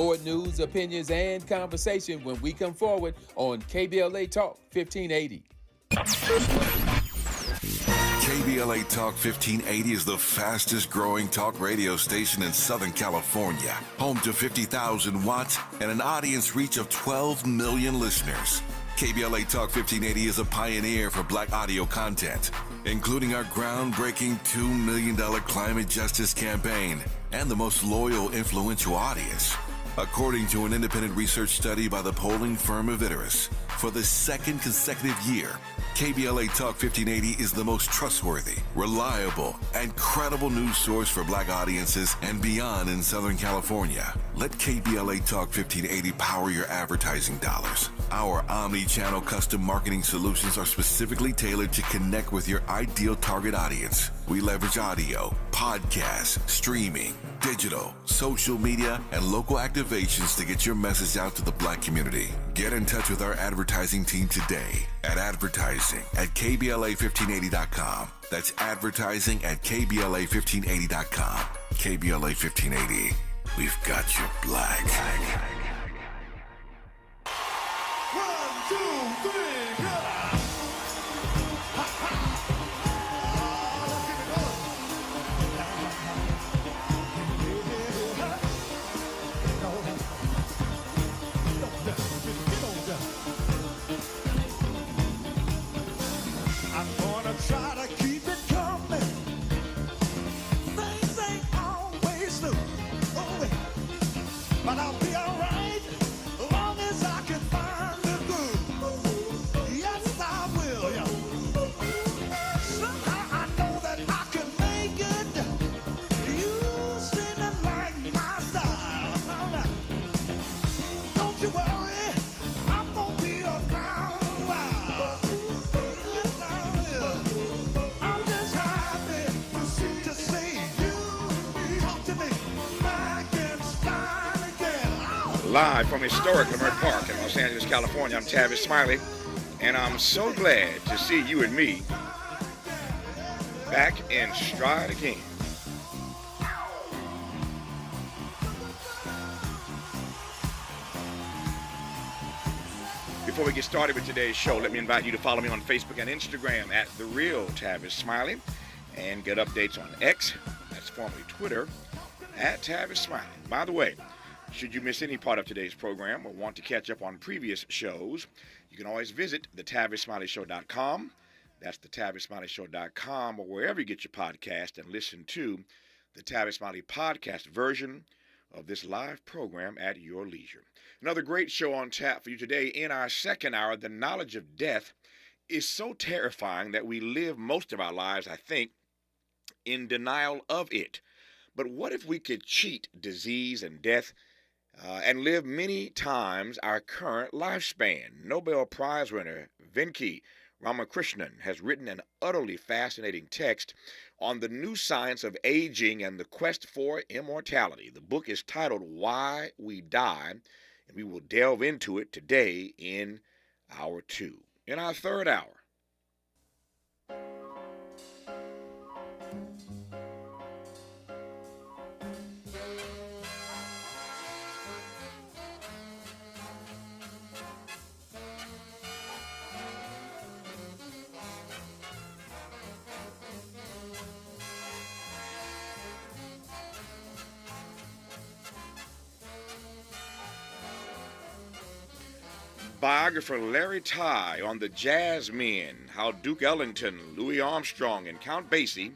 More news, opinions, and conversation when we come forward on KBLA Talk 1580. KBLA Talk 1580 is the fastest growing talk radio station in Southern California. Home to 50,000 watts and an audience reach of 12 million listeners. KBLA Talk 1580 is a pioneer for Black audio content, including our groundbreaking $2 million climate justice campaign and the most loyal, influential audience. According to an independent research study by the polling firm Aviterus, for the second consecutive year, KBLA Talk 1580 is the most trustworthy, reliable, and credible news source for Black audiences and beyond in Southern California. Let KBLA Talk 1580 power your advertising dollars. Our omni-channel custom marketing solutions are specifically tailored to connect with your ideal target audience. We leverage audio, podcasts, streaming, digital, social media, and local activations to get your message out to the Black community. Get in touch with our advertising team today at advertising@kbla1580.com. That's advertising at kbla1580.com. KBLA 1580. We've got your Black. 1, 2, 3, go! I'm gonna try to keep it coming. Things ain't always smooth, but I'll be alright as long as I can find the groove. Yes, I will. Yeah. Somehow I know that I can make it. You seem to like my style. Don't you worry, I'm gonna be around a while. Yes, I will. I'm just happy to see you talk to me back in style again. Live from historic Leimert Park in Los Angeles, California, I'm Tavis Smiley, and I'm so glad to see you and me back in stride again. Before we get started with today's show, let me invite you to follow me on Facebook and Instagram at The Real Tavis Smiley, and get updates on X, that's formerly Twitter, at Tavis Smiley. By the way, should you miss any part of today's program or want to catch up on previous shows, you can always visit thetavisSmileyShow.com. That's thetavisSmileyShow.com, or wherever you get your podcast, and listen to the Tavis Smiley podcast version of this live program at your leisure. Another great show on tap for you today. In our second hour, the knowledge of death is so terrifying that we live most of our lives, I think, in denial of it. But what if we could cheat disease and death and live many times our current lifespan? Nobel Prize winner Venki Ramakrishnan has written an utterly fascinating text on the new science of aging and the quest for immortality. The book is titled Why We Die, and we will delve into it today in hour 2. In our third hour, biographer Larry Tye on the jazz men, how Duke Ellington, Louis Armstrong, and Count Basie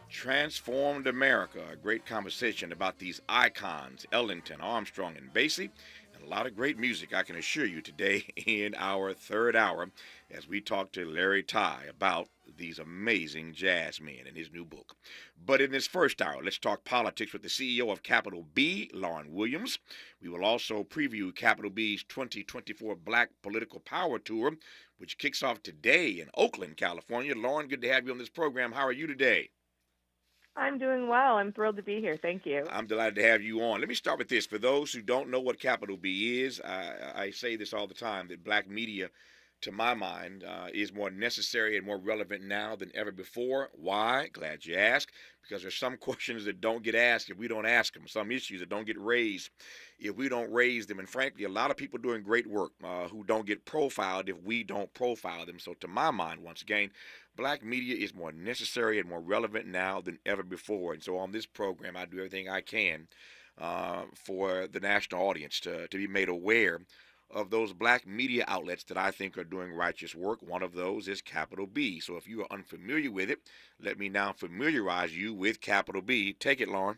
transformed America. A great conversation about these icons, Ellington, Armstrong, and Basie, and a lot of great music, I can assure you, today in our third hour as we talk to Larry Tye about these amazing jazz men in his new book. But in this first hour, let's talk politics with the CEO of Capital B, Lauren Williams. We will also preview Capital B's 2024 Black Political Power Tour, which kicks off today in Oakland, California. Lauren, good to have you on this program. How are you today? I'm doing well. I'm thrilled to be here. Thank you. I'm delighted to have you on. Let me start with this. For those who don't know what Capital B is, I say this all the time, that black media to my mind, is more necessary and more relevant now than ever before. Why? Glad you asked. Because there's some questions that don't get asked if we don't ask them, some issues that don't get raised if we don't raise them. And frankly, a lot of people doing great work who don't get profiled if we don't profile them. So to my mind, once again, black media is more necessary and more relevant now than ever before. And so on this program, I do everything I can for the national audience to be made aware of those black media outlets that I think are doing righteous work. One of those is Capital B. So if you are unfamiliar with it, let me now familiarize you with Capital B. Take it, Lauren.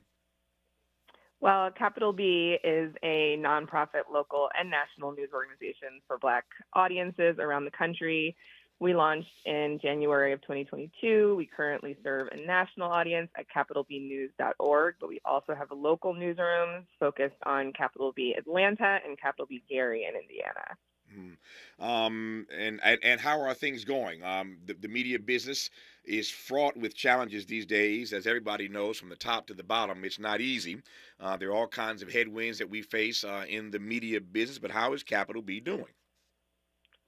Well, Capital B is a nonprofit, local, and national news organization for Black audiences around the country. We launched in January of 2022. We currently serve a national audience at capitalbnews.org, but we also have a local newsrooms focused on Capital B Atlanta and Capital B Gary in Indiana. And how are things going? The media business is fraught with challenges these days, as everybody knows, from the top to the bottom. It's not easy. There are all kinds of headwinds that we face in the media business, but how is Capital B doing?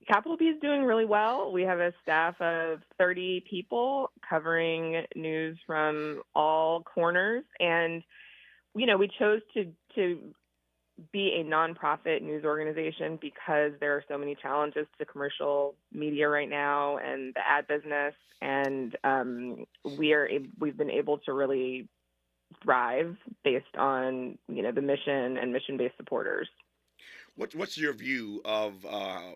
Capital B is doing really well. We have a staff of 30 people covering news from all corners. And, you know, we chose to be a nonprofit news organization because there are so many challenges to commercial media right now and the ad business. And we've been able to really thrive based on, you know, the mission and mission-based supporters. What's your view of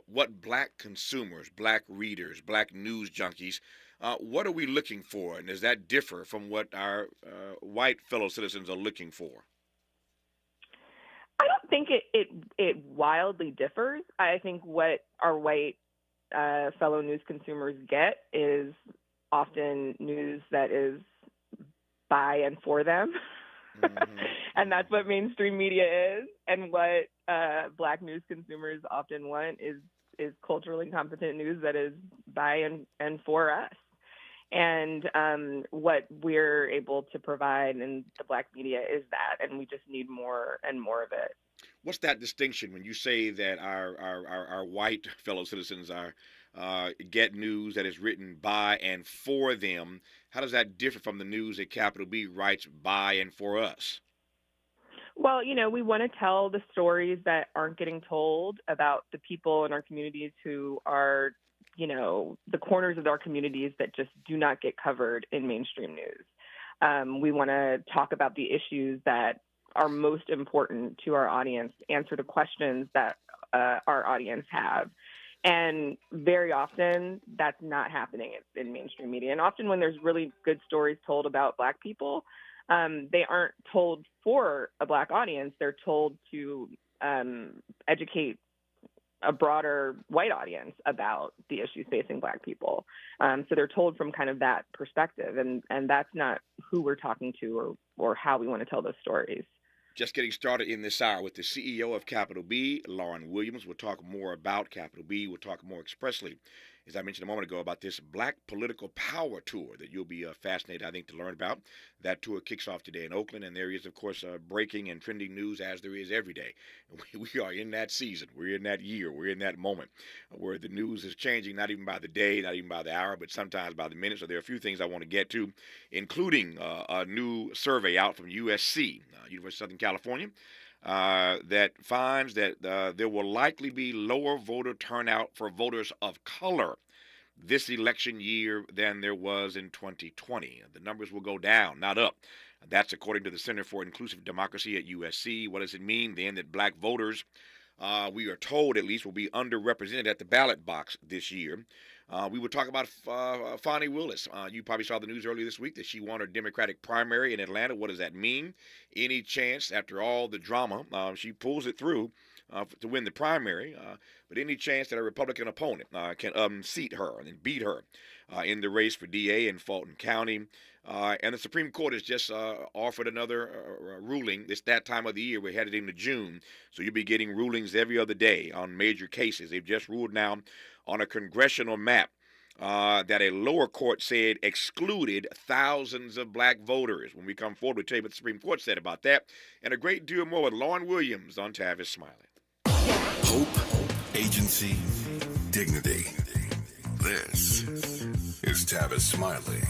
what black consumers, black readers, black news junkies, what are we looking for? And does that differ from what our white fellow citizens are looking for? I don't think it wildly differs. I think what our white fellow news consumers get is often news that is by and for them. Mm-hmm. And that's what mainstream media is. And what black news consumers often want is culturally competent news that is by and for us. And what we're able to provide in the black media is that, and we just need more and more of it. What's that distinction when you say that our white fellow citizens get news that is written by and for them? How does that differ from the news that Capital B writes by and for us? Well, you know, we want to tell the stories that aren't getting told about the people in our communities who are, you know, the corners of our communities that just do not get covered in mainstream news. We want to talk about the issues that are most important to our audience, answer the questions that our audience have. And very often that's not happening in mainstream media. And often when there's really good stories told about black people, they aren't told for a black audience. They're told to educate a broader white audience about the issues facing black people. So they're told from kind of that perspective. And that's not who we're talking to or how we want to tell those stories. Just getting started in this hour with the CEO of Capital B, Lauren Williams. We'll talk more about Capital B. We'll talk more expressly, as I mentioned a moment ago, about this Black Political Power Tour that you'll be fascinated, I think, to learn about. That tour kicks off today in Oakland, and there is, of course, breaking and trending news as there is every day. We are in that season. We're in that year. We're in that moment where the news is changing, not even by the day, not even by the hour, but sometimes by the minute. So there are a few things I want to get to, including a new survey out from USC, University of Southern California, that finds that there will likely be lower voter turnout for voters of color this election year than there was in 2020. The numbers will go down, not up. That's according to the Center for Inclusive Democracy at USC. What does it mean then that black voters, we are told at least, will be underrepresented at the ballot box this year? We would talk about Fani Willis. You probably saw the news earlier this week that she won her Democratic primary in Atlanta. What does that mean? Any chance, after all the drama, she pulls it through to win the primary, but any chance that a Republican opponent can unseat her and beat her in the race for DA in Fulton County. And the Supreme Court has just offered another ruling. It's that time of the year. We're headed into June, so you'll be getting rulings every other day on major cases. They've just ruled now on a congressional map that a lower court said excluded thousands of black voters. When we come forward, we'll tell you what the Supreme Court said about that, and a great deal more with Lauren Williams on Tavis Smiley. Hope, agency, dignity. This is Tavis Smiley.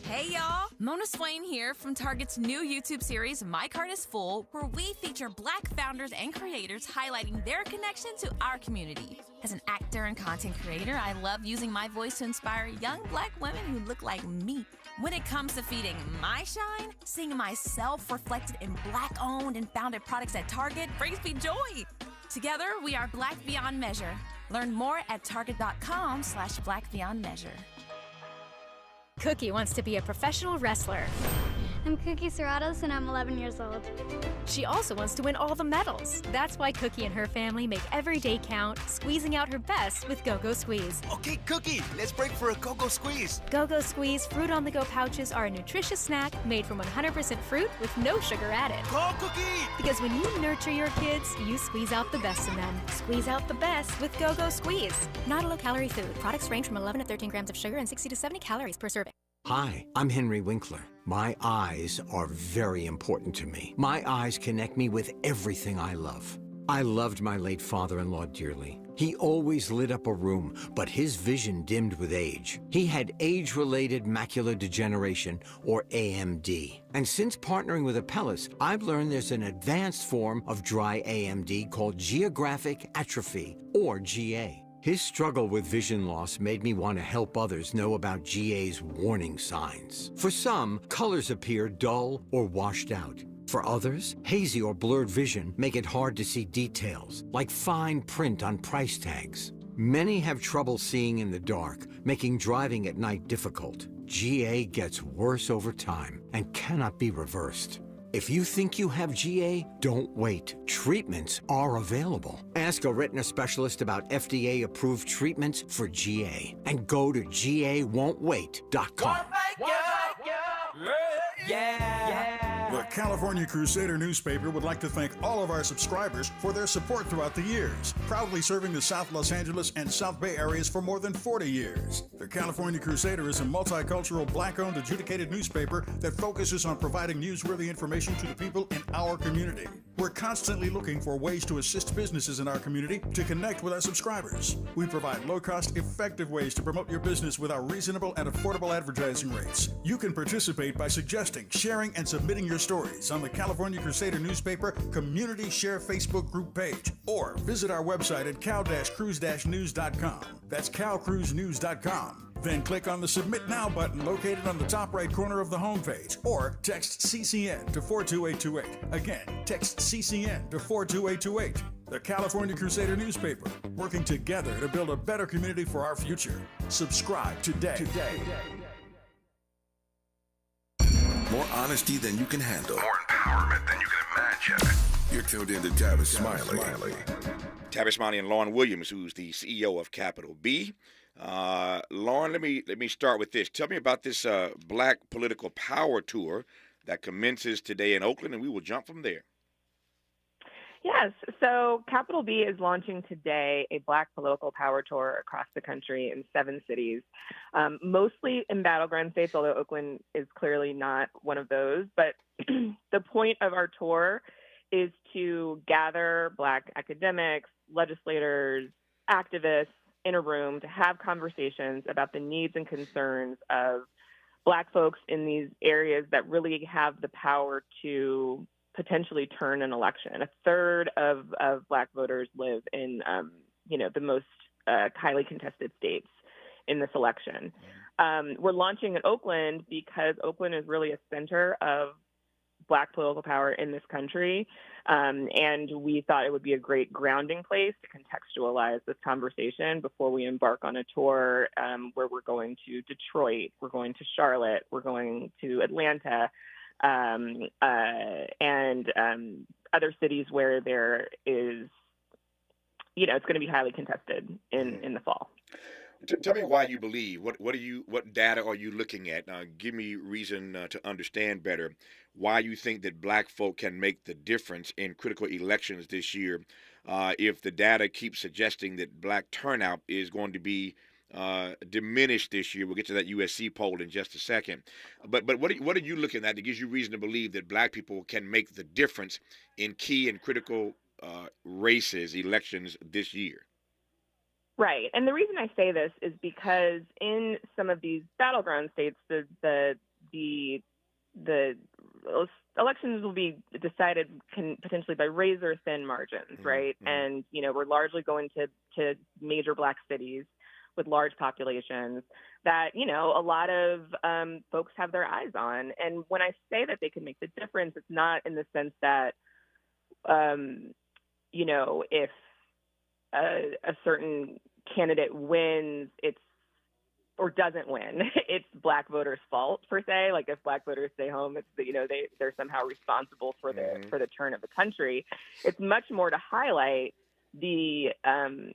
Hey y'all, Mona Swain here from Target's new YouTube series, My Cart is Full, where we feature Black founders and creators highlighting their connection to our community. As an actor and content creator, I love using my voice to inspire young Black women who look like me. When it comes to feeding my shine, seeing myself reflected in Black-owned and founded products at Target brings me joy. Together, we are Black Beyond Measure. Learn more at target.com/Black Beyond Measure. Cookie wants to be a professional wrestler. I'm Cookie Serratos and I'm 11 years old. She also wants to win all the medals. That's why Cookie and her family make every day count, squeezing out her best with Go-Go Squeeze. Okay, Cookie, let's break for a Go-Go Squeeze. Go-Go Squeeze Fruit on the Go pouches are a nutritious snack made from 100% fruit with no sugar added. Go, Cookie! Because when you nurture your kids, you squeeze out the best in them. Squeeze out the best with Go-Go Squeeze. Not a low-calorie food. Products range from 11 to 13 grams of sugar and 60 to 70 calories per serving. Hi, I'm Henry Winkler. My eyes are very important to me. My eyes connect me with everything I love. I loved my late father-in-law dearly. He always lit up a room, but his vision dimmed with age. He had age-related macular degeneration, or AMD. And since partnering with Apellis, I've learned there's an advanced form of dry AMD called geographic atrophy, or GA. His struggle with vision loss made me want to help others know about GA's warning signs. For some, colors appear dull or washed out. For others, hazy or blurred vision make it hard to see details, like fine print on price tags. Many have trouble seeing in the dark, making driving at night difficult. GA gets worse over time and cannot be reversed. If you think you have GA, don't wait. Treatments are available. Ask a retina specialist about FDA-approved treatments for GA and go to GAWon'tWait.com. The California Crusader newspaper would like to thank all of our subscribers for their support throughout the years, proudly serving the South Los Angeles and South Bay areas for more than 40 years. The California Crusader is a multicultural, Black-owned, adjudicated newspaper that focuses on providing newsworthy information to the people in our community. We're constantly looking for ways to assist businesses in our community to connect with our subscribers. We provide low-cost, effective ways to promote your business with our reasonable and affordable advertising rates. You can participate by suggesting, sharing, and submitting your stories on the California Crusader newspaper Community Share Facebook group page, or visit our website at cal-cruise-news.com. That's calcruisenews.com. Then click on the Submit Now button located on the top right corner of the homepage, or text CCN to 42828. Again, text CCN to 42828. The California Crusader newspaper, working together to build a better community for our future. Subscribe today. More honesty than you can handle. More empowerment than you can imagine. You're tuned in to Tavis Smiley. Tavis Smiley and Lauren Williams, who's the CEO of Capital B. Lauren, let me start with this. Tell me about this Black Political Power Tour that commences today in Oakland, and we will jump from there. Yes. So Capital B is launching today a Black Political Power Tour across the country in 7 cities, mostly in battleground states, although Oakland is clearly not one of those. But the point of our tour is to gather Black academics, legislators, activists in a room to have conversations about the needs and concerns of Black folks in these areas that really have the power to potentially turn an election. A third of Black voters live in, the most highly contested states in this election. We're launching in Oakland because Oakland is really a center of Black political power in this country. And we thought it would be a great grounding place to contextualize this conversation before we embark on a tour where we're going to Detroit, we're going to Charlotte, we're going to Atlanta, and other cities where there is, it's going to be highly contested in the fall. Tell me why you believe. What data are you looking at? Give me reason to understand better why you think that Black folk can make the difference in critical elections this year. If the data keeps suggesting that Black turnout is going to be diminished this year. We'll get to that USC poll in just a second. But what are you looking at that gives you reason to believe that black people can make the difference in key and critical races, elections this year? Right. And the reason I say this is because in some of these battleground states, the elections will be decided potentially by razor thin margins, right? And, we're largely going to major black cities with large populations that, a lot of folks have their eyes on. And when I say that they can make the difference, it's not in the sense that, if a certain candidate wins, or doesn't win, it's black voters' fault per se. Like if black voters stay home, it's they're somehow responsible for the turn of the country. It's much more to highlight the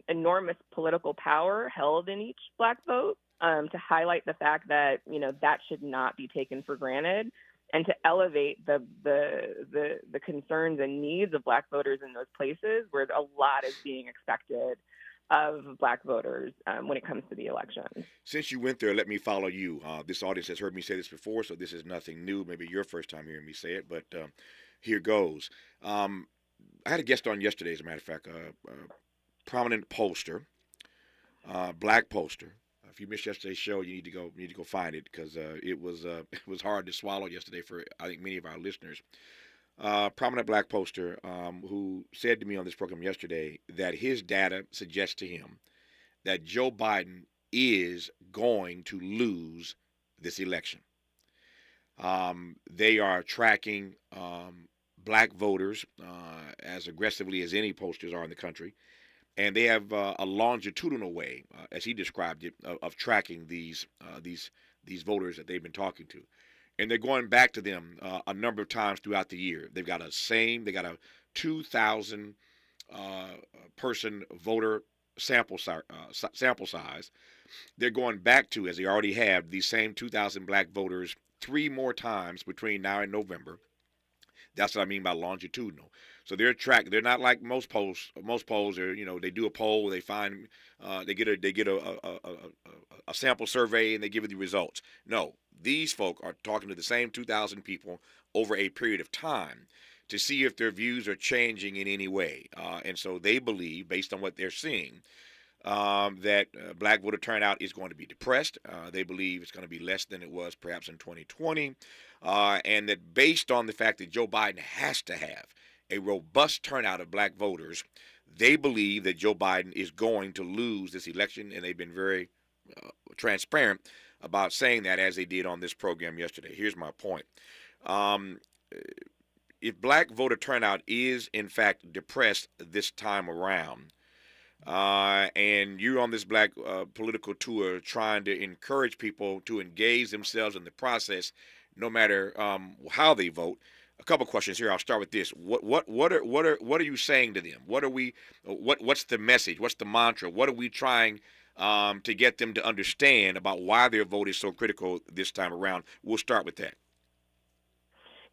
enormous political power held in each black vote, to highlight the fact that that should not be taken for granted, and to elevate the concerns and needs of black voters in those places where a lot is being expected of black voters when it comes to the election. Since you went there, let me follow you. This audience has heard me say this before, so this is nothing new. Maybe your first time hearing me say it, but here goes. I had a guest on yesterday, as a matter of fact, a prominent pollster, black pollster. If you missed yesterday's show, you need to go find it, because it was hard to swallow yesterday for, I think, many of our listeners. Prominent black pollster who said to me on this program yesterday that his data suggests to him that Joe Biden is going to lose this election. They are tracking black voters as aggressively as any pollsters are in the country, and they have a longitudinal way, as he described it, of tracking these voters that they've been talking to. And they're going back to them a number of times throughout the year. They got a 2,000 person voter sample size. They're going back to, as they already have, these same 2,000 black voters 3 more times between now and November. That's what I mean by longitudinal. So they're not like most polls. Most polls are, they do a poll, they find, they get a sample survey, and they give you the results. No, these folk are talking to the same 2,000 people over a period of time to see if their views are changing in any way. And so they believe, based on what they're seeing, that black voter turnout is going to be depressed. They believe it's going to be less than it was perhaps in 2020. And that based on the fact that Joe Biden has to have a robust turnout of black voters, they believe that Joe Biden is going to lose this election, and they've been very transparent about saying that, as they did on this program yesterday. Here's my point. If black voter turnout is, in fact, depressed this time around, and you're on this black political tour trying to encourage people to engage themselves in the process, no matter how they vote, a couple questions here. I'll start with this. What are you saying to them? What's the message? What's the mantra? What are we trying to get them to understand about why their vote is so critical this time around? We'll start with that.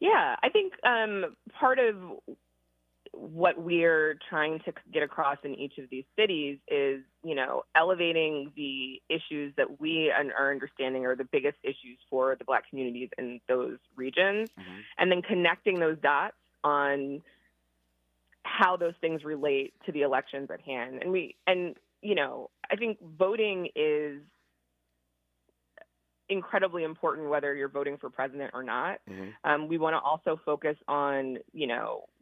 Yeah, I think part of what we're trying to get across in each of these cities is, elevating the issues that we are understanding are the biggest issues for the black communities in those regions, and then connecting those dots on how those things relate to the elections at hand. I think voting is incredibly important, whether you're voting for president or not. We want to also focus on,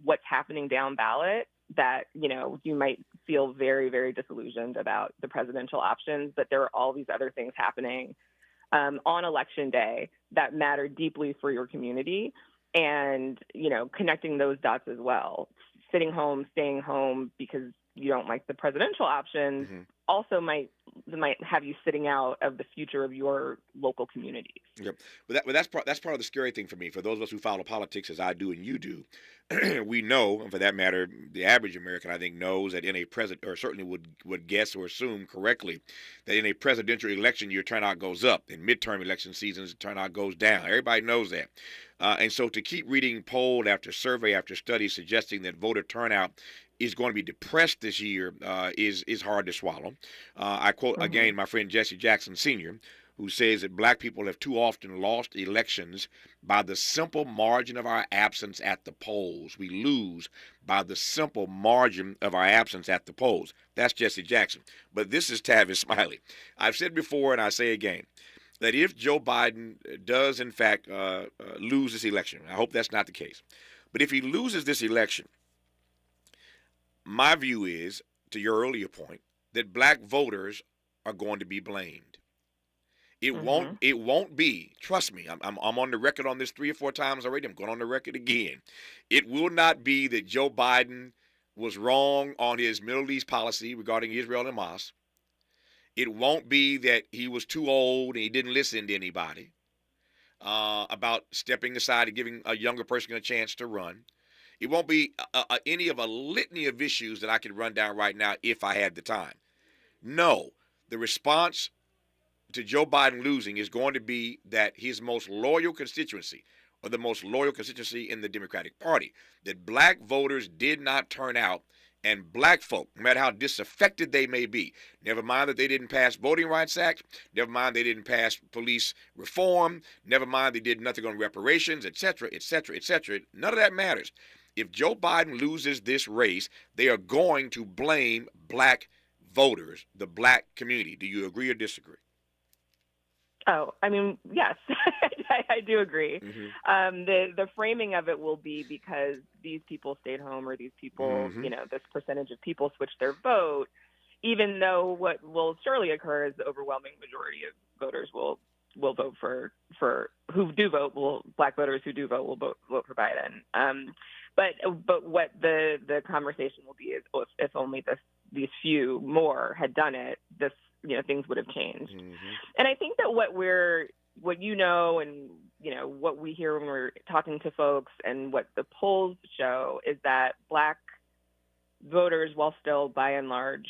what's happening down ballot, that, you might feel very, very disillusioned about the presidential options, but there are all these other things happening on election day that matter deeply for your community, and, connecting those dots as well. Sitting home, staying home because you don't like the presidential options also might have you sitting out of the future of your local communities. Yep, but that's part of the scary thing for me. For those of us who follow politics, as I do and you do, we know, and for that matter, the average American, I think, knows that in a or certainly would guess or assume correctly, that in a presidential election, your turnout goes up. In midterm election seasons, turnout goes down. Everybody knows that. And so to keep reading poll after survey after study suggesting that voter turnout is going to be depressed this year is hard to swallow. I quote again my friend Jesse Jackson Sr., who says that black people have too often lost elections by the simple margin of our absence at the polls. We lose by the simple margin of our absence at the polls. That's Jesse Jackson. But this is Tavis Smiley. I've said before, and I say again, that if Joe Biden does, in fact, lose this election, I hope that's not the case, but if he loses this election, my view is, to your earlier point, that black voters are going to be blamed. It won't be, trust me, I'm on the record on this 3 or 4 times already. I'm going on the record again. It will not be that Joe Biden was wrong on his Middle East policy regarding Israel and Hamas. It won't be that he was too old and he didn't listen to anybody about stepping aside and giving a younger person a chance to run. It won't be any of a litany of issues that I could run down right now if I had the time. No, the response to Joe Biden losing is going to be that his most loyal constituency, or the most loyal constituency in the Democratic Party, that black voters did not turn out, and black folk, no matter how disaffected they may be, never mind that they didn't pass Voting Rights Act, never mind they didn't pass police reform, never mind they did nothing on reparations, etc., etc., etc., none of that matters. If Joe Biden loses this race, they are going to blame black voters, the black community. Do you agree or disagree? Oh, I mean, yes, I do agree. The framing of it will be because these people stayed home, or these people, this percentage of people switched their vote, even though what will surely occur is the overwhelming majority of voters will vote for who do vote. Black voters who do vote will vote for Biden. But what the conversation will be is if only these few more had done it, things would have changed. And I think that what you know, and what we hear when we're talking to folks, and what the polls show, is that black voters, while still by and large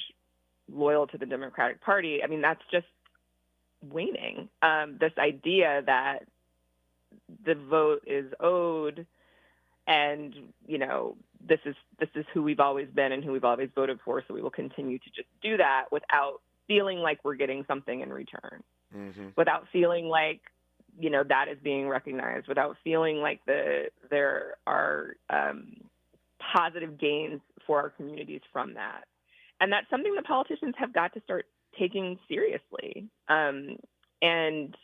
loyal to the Democratic Party, I mean, that's just waning. This idea that the vote is owed, and this is who we've always been and who we've always voted for, so we will continue to just do that without feeling like we're getting something in return, without feeling like, that is being recognized, without feeling like there are positive gains for our communities from that. And that's something that politicians have got to start taking seriously. And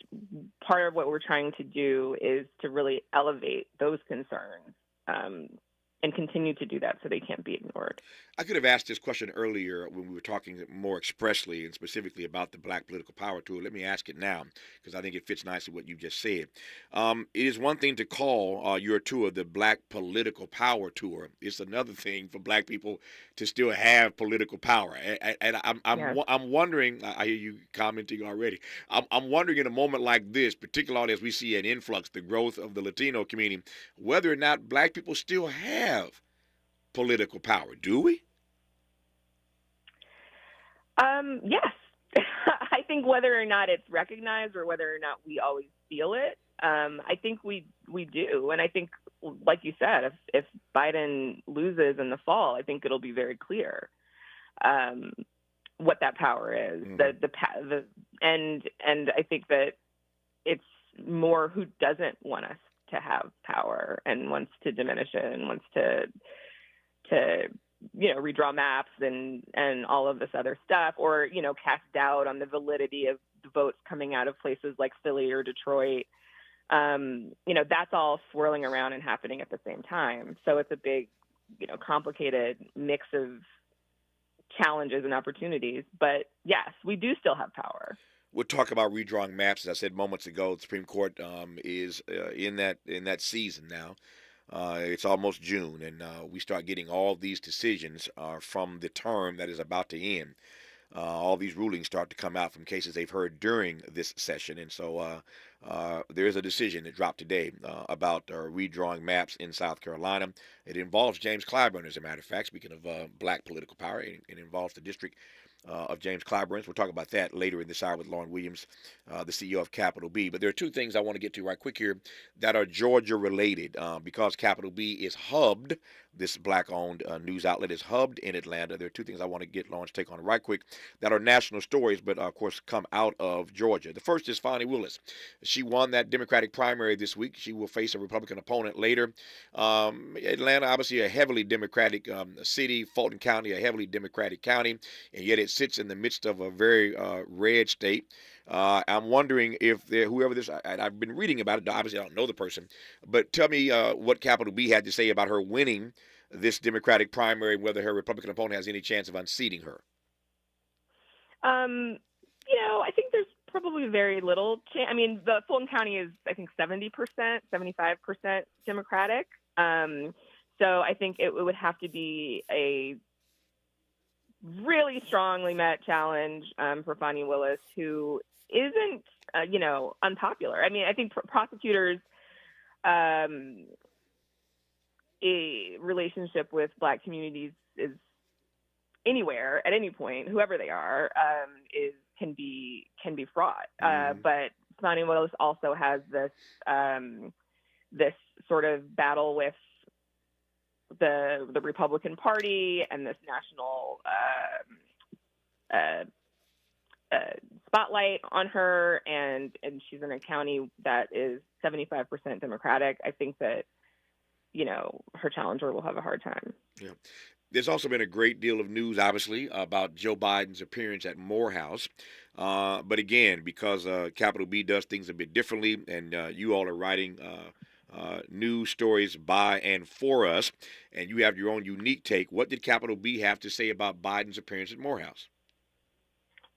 part of what we're trying to do is to really elevate those concerns and continue to do that so they can't be ignored. I could have asked this question earlier when we were talking more expressly and specifically about the Black Political Power Tour. Let me ask it now, because I think it fits nicely what you just said. It is one thing to call your tour the Black Political Power Tour. It's another thing for black people to still have political power. And I'm wondering, I hear you commenting already, I'm wondering in a moment like this, particularly as we see an influx, the growth of the Latino community, whether or not black people still have political power. Do we? Yes. I think whether or not it's recognized or whether or not we always feel it, I think we do. And I think, like you said, if Biden loses in the fall, I think it'll be very clear what that power is. And I think that it's more who doesn't want us to have power and wants to diminish it and wants to redraw maps and all of this other stuff, or cast doubt on the validity of the votes coming out of places like Philly or Detroit. That's all swirling around and happening at the same time. So it's a big, complicated mix of challenges and opportunities. But yes, we do still have power. We'll talk about redrawing maps. As I said moments ago, the Supreme Court is in that season now. It's almost June, and we start getting all these decisions from the term that is about to end. All these rulings start to come out from cases they've heard during this session. And so there is a decision that dropped today about redrawing maps in South Carolina. It involves James Clyburn, as a matter of fact. Speaking of black political power, it involves the district of James Clyburn. We'll talk about that later in this hour with Lauren Williams, the CEO of Capital B. But there are two things I want to get to right quick here that are Georgia related because Capital B is hubbed this black-owned news outlet is hubbed in Atlanta. There are two things I want to get Lauren's take on right quick that are national stories, but of course come out of Georgia. The first is Fani Willis. She won that Democratic primary this week. She will face a Republican opponent later. Atlanta, obviously a heavily Democratic city, Fulton County, a heavily Democratic county, and yet it sits in the midst of a very red state. I'm wondering if whoever this, I've been reading about it. Obviously, I don't know the person, but tell me what Capital B had to say about her winning this Democratic primary, and whether her Republican opponent has any chance of unseating her. I think there's probably very little chance. I mean, the Fulton County is, I think, 70%, 75% Democratic. So I think it would have to be a really strongly met challenge for Fani Willis, who isn't, unpopular. I mean, I think prosecutors' a relationship with Black communities is anywhere at any point, whoever they are, can be fraught. But Fani Willis also has this this sort of battle with the Republican Party and this national spotlight on her, and she's in a county that is 75% Democratic. I think that, her challenger will have a hard time. Yeah. There's also been a great deal of news, obviously, about Joe Biden's appearance at Morehouse. But again, because Capital B does things a bit differently, and you all are writing news stories by and for us, and you have your own unique take. What did Capital B have to say about Biden's appearance at Morehouse?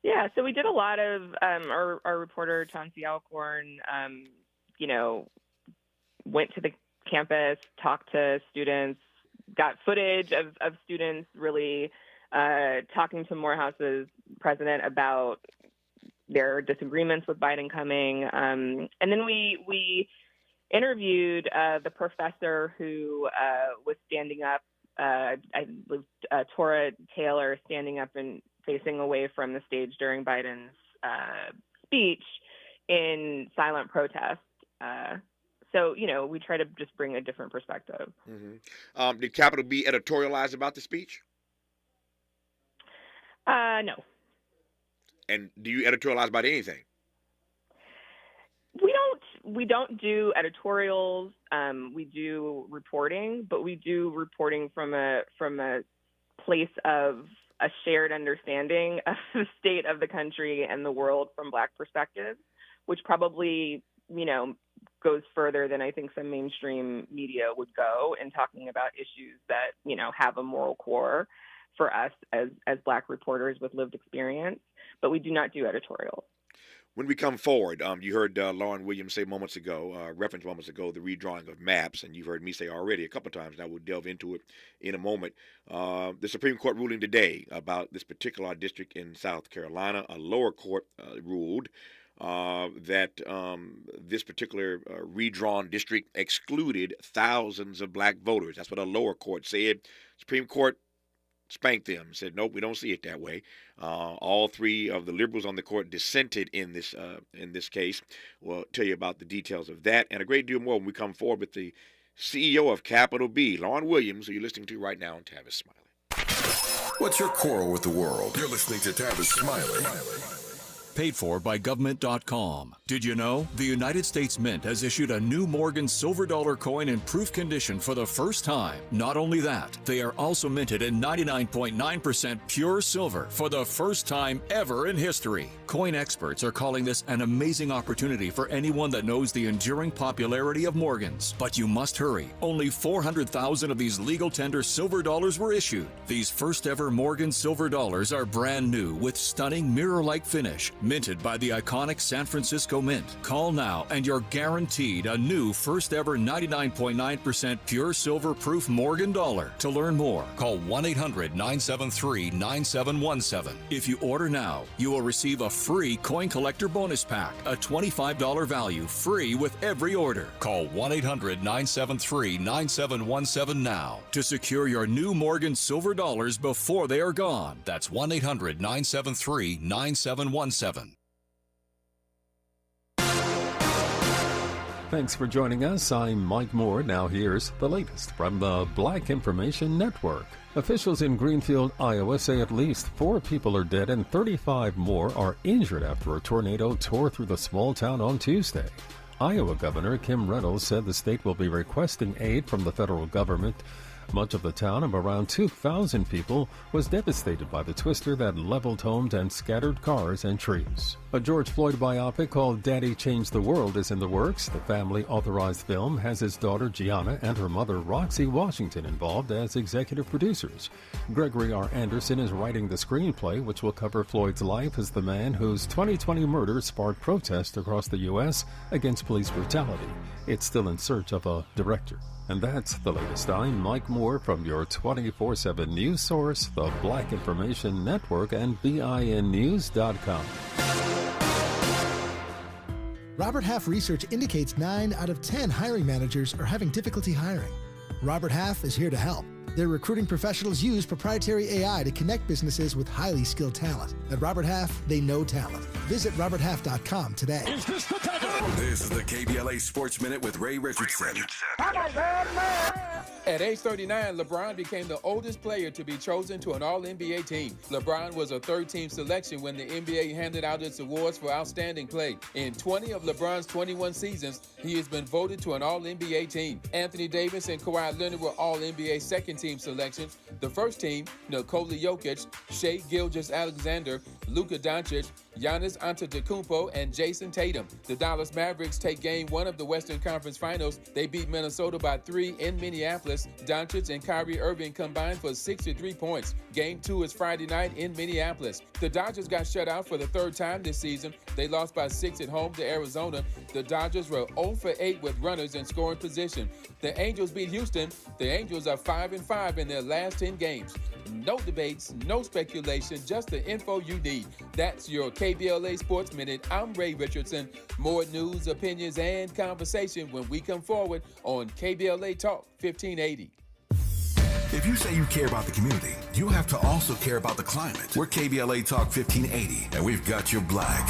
Yeah, so we did a lot of our reporter Chauncey Alcorn, went to the campus, talked to students, got footage of students really talking to Morehouse's president about their disagreements with Biden coming, and then we interviewed the professor who was standing up. Tora Taylor, standing up and facing away from the stage during Biden's speech in silent protest. So, we try to just bring a different perspective. Mm-hmm. Did Capital B editorialize about the speech? No. And do you editorialize about anything? We don't do editorials. We do reporting, but we do reporting from a place of a shared understanding of the state of the country and the world from Black perspectives, which probably, goes further than I think some mainstream media would go in talking about issues that, have a moral core for us as Black reporters with lived experience. But we do not do editorials. When we come forward, you heard Lauren Williams say reference moments ago, the redrawing of maps, and you've heard me say already a couple of times, and I will delve into it in a moment. The Supreme Court ruling today about this particular district in South Carolina. A lower court ruled that this particular redrawn district excluded thousands of Black voters. That's what a lower court said. Supreme Court spanked them, said, nope, we don't see it that way. All three of the liberals on the court dissented in this case. We'll tell you about the details of that and a great deal more when we come forward with the CEO of Capital B, Lauren Williams, who you're listening to right now on Tavis Smiley. What's your quarrel with the world? You're listening to Tavis Smiley. Paid for by government.com. Did you know? The United States Mint has issued a new Morgan silver dollar coin in proof condition for the first time. Not only that, they are also minted in 99.9% pure silver for the first time ever in history. Coin experts are calling this an amazing opportunity for anyone that knows the enduring popularity of Morgans. But you must hurry. Only 400,000 of these legal tender silver dollars were issued. These first ever Morgan silver dollars are brand new with stunning mirror-like finish, minted by the iconic San Francisco Mint. Call now and you're guaranteed a new first ever 99.9% pure silver proof Morgan dollar. To learn more, call 1-800-973-9717. If you order now, you will receive a free coin collector bonus pack, a $25 value, free with every order. Call 1-800-973-9717 now to secure your new Morgan silver dollars before they are gone. That's 1-800-973-9717. Thanks for joining us. I'm Mike Moore. Now here's the latest from the Black Information Network. Officials in Greenfield, Iowa say at least 4 people are dead and 35 more are injured after a tornado tore through the small town on Tuesday. Iowa Governor Kim Reynolds said the state will be requesting aid from the federal government. Much of the town of around 2,000 people was devastated by the twister that leveled homes and scattered cars and trees. A George Floyd biopic called Daddy Changed the World is in the works. The family-authorized film has his daughter Gianna and her mother Roxy Washington involved as executive producers. Gregory R. Anderson is writing the screenplay, which will cover Floyd's life as the man whose 2020 murder sparked protests across the U.S. against police brutality. It's still in search of a director. And that's the latest. I'm Mike Moore from your 24/7 news source, the Black Information Network, and BINnews.com. Robert Half research indicates 9 out of 10 hiring managers are having difficulty hiring. Robert Half is here to help. Their recruiting professionals use proprietary AI to connect businesses with highly skilled talent. At Robert Half, they know talent. Visit roberthalf.com today. This is the KBLA Sports Minute with Ray Richardson. At age 39, LeBron became the oldest player to be chosen to an All-NBA team. LeBron was a third-team selection when the NBA handed out its awards for outstanding play. In 20 of LeBron's 21 seasons, he has been voted to an All-NBA team. Anthony Davis and Kawhi Leonard were All-NBA second-team selections. The first team, Nikola Jokic, Shai Gilgeous-Alexander, Luka Doncic, Giannis Antetokounmpo, and Jason Tatum. The Dallas Mavericks take Game 1 of the Western Conference Finals. They beat Minnesota by 3 in Minneapolis. Doncic and Kyrie Irving combined for 63 points. Game 2 is Friday night in Minneapolis. The Dodgers got shut out for the third time this season. They lost by 6 at home to Arizona. The Dodgers were 0 for 8 with runners in scoring position. The Angels beat Houston. The Angels are 5-5 in their last 10 games. No debates, no speculation, just the info you need. That's your KBLA Sports Minute. I'm Ray Richardson. More news, opinions, and conversation when we come forward on KBLA Talk 1580. If you say you care about the community, you have to also care about the climate. We're KBLA Talk 1580, and we've got your black.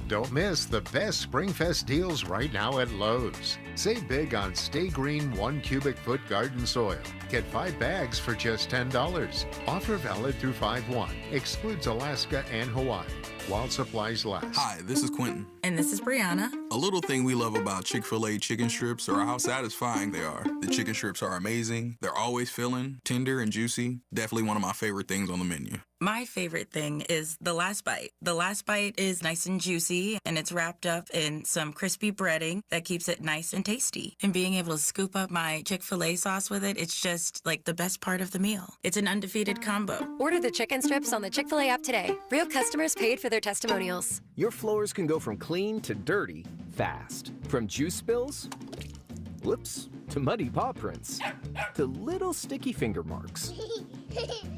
Don't miss the best SpringFest deals right now at Lowe's. Save big on Stay Green 1 cubic foot garden soil. Get 5 bags for just $10. Offer valid through 5/1. Excludes Alaska and Hawaii. While supplies last. Hi, this is Quentin. And this is Brianna. A little thing we love about Chick-fil-A chicken strips are how satisfying they are. The chicken strips are amazing. They're always filling, tender, and juicy. Definitely one of my favorite things on the menu. My favorite thing is the last bite. The last bite is nice and juicy, and it's wrapped up in some crispy breading that keeps it nice and tasty. And being able to scoop up my Chick-fil-A sauce with it, it's just like the best part of the meal. It's an undefeated combo. Order the chicken strips on the Chick-fil-A app today. Real customers paid for their testimonials. Your floors can go from clean to dirty fast. From juice spills, whoops, to muddy paw prints, to little sticky finger marks.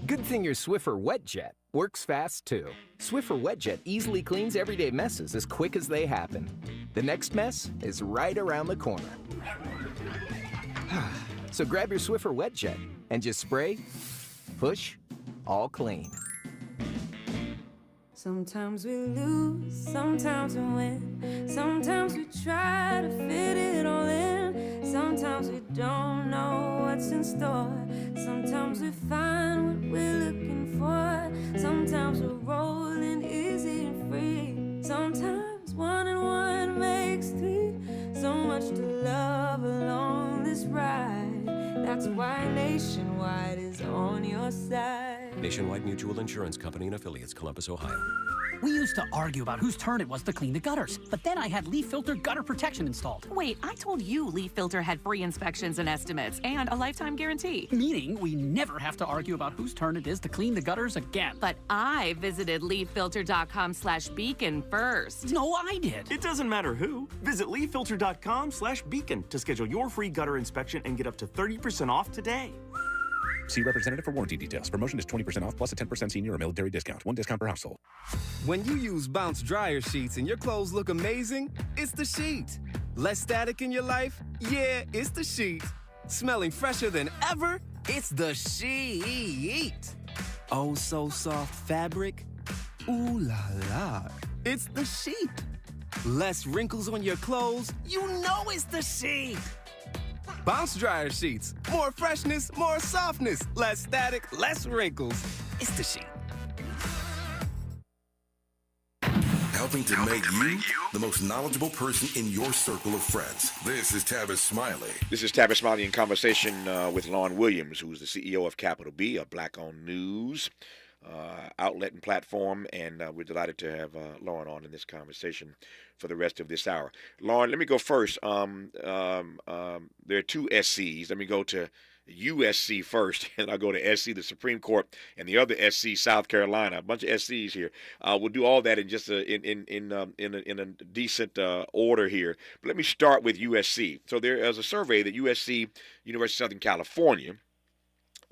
Good thing your Swiffer WetJet works fast too. Swiffer WetJet easily cleans everyday messes as quick as they happen. The next mess is right around the corner. So grab your Swiffer WetJet and just spray, push, all clean. Sometimes we lose, sometimes we win. Sometimes we try to fit it all in. Sometimes we don't know what's in store. Sometimes we find what we're looking for. Sometimes we're rolling easy and free. Sometimes 1 and 1 makes 3. So much to love along this ride. That's why Nationwide is on your side. Nationwide Mutual Insurance Company and Affiliates, Columbus, Ohio. We used to argue about whose turn it was to clean the gutters, but then I had Leaf Filter gutter protection installed. Wait, I told you Leaf Filter had free inspections and estimates and a lifetime guarantee. Meaning we never have to argue about whose turn it is to clean the gutters again. But I visited leaffilter.com/beacon first. No, I did. It doesn't matter who. Visit leaffilter.com/beacon to schedule your free gutter inspection and get up to 30% off today. See representative for warranty details. Promotion is 20% off plus a 10% senior or military discount. 1 discount per household. When you use Bounce dryer sheets and your clothes look amazing, it's the sheet. Less static in your life? Yeah, it's the sheet. Smelling fresher than ever? It's the sheet. Oh, so soft fabric? Ooh la la. It's the sheet. Less wrinkles on your clothes. You know it's the sheet. Bounce dryer sheets. More freshness, more softness. Less static, less wrinkles. It's the sheet. Helping to make you the most knowledgeable person in your circle of friends. This is Tavis Smiley. This is Tavis Smiley in conversation with Lon Williams, who's the CEO of Capital B, a black-owned news outlet and platform, and we're delighted to have Lauren on in this conversation for the rest of this hour. Lauren, let me go first. There are two SCs. Let me go to USC first, and I'll go to SC, the Supreme Court, and the other SC, South Carolina. A bunch of SCs here. We'll do all that in just in a decent order here. But let me start with USC. So there is a survey that USC, University of Southern California,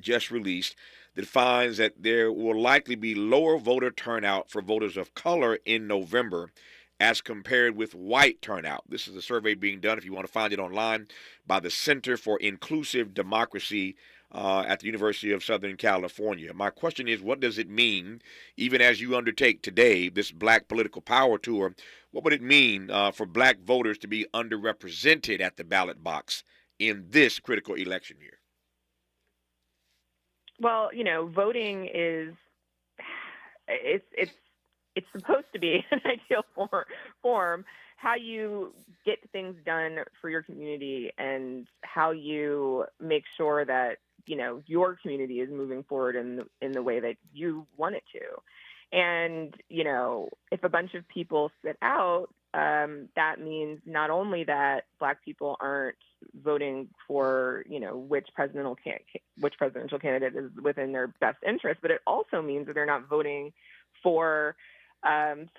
just released that finds that there will likely be lower voter turnout for voters of color in November as compared with white turnout. This is a survey being done, if you want to find it online, by the Center for Inclusive Democracy at the University of Southern California. My question is, what does it mean, even as you undertake today this Black Political Power Tour, what would it mean for black voters to be underrepresented at the ballot box in this critical election year? Well, voting is it's supposed to be an ideal form. How you get things done for your community and how you make sure that your community is moving forward in the way that you want it to. And if a bunch of people sit out, that means not only that Black people aren't voting for which presidential candidate is within their best interest, but it also means that they're not voting for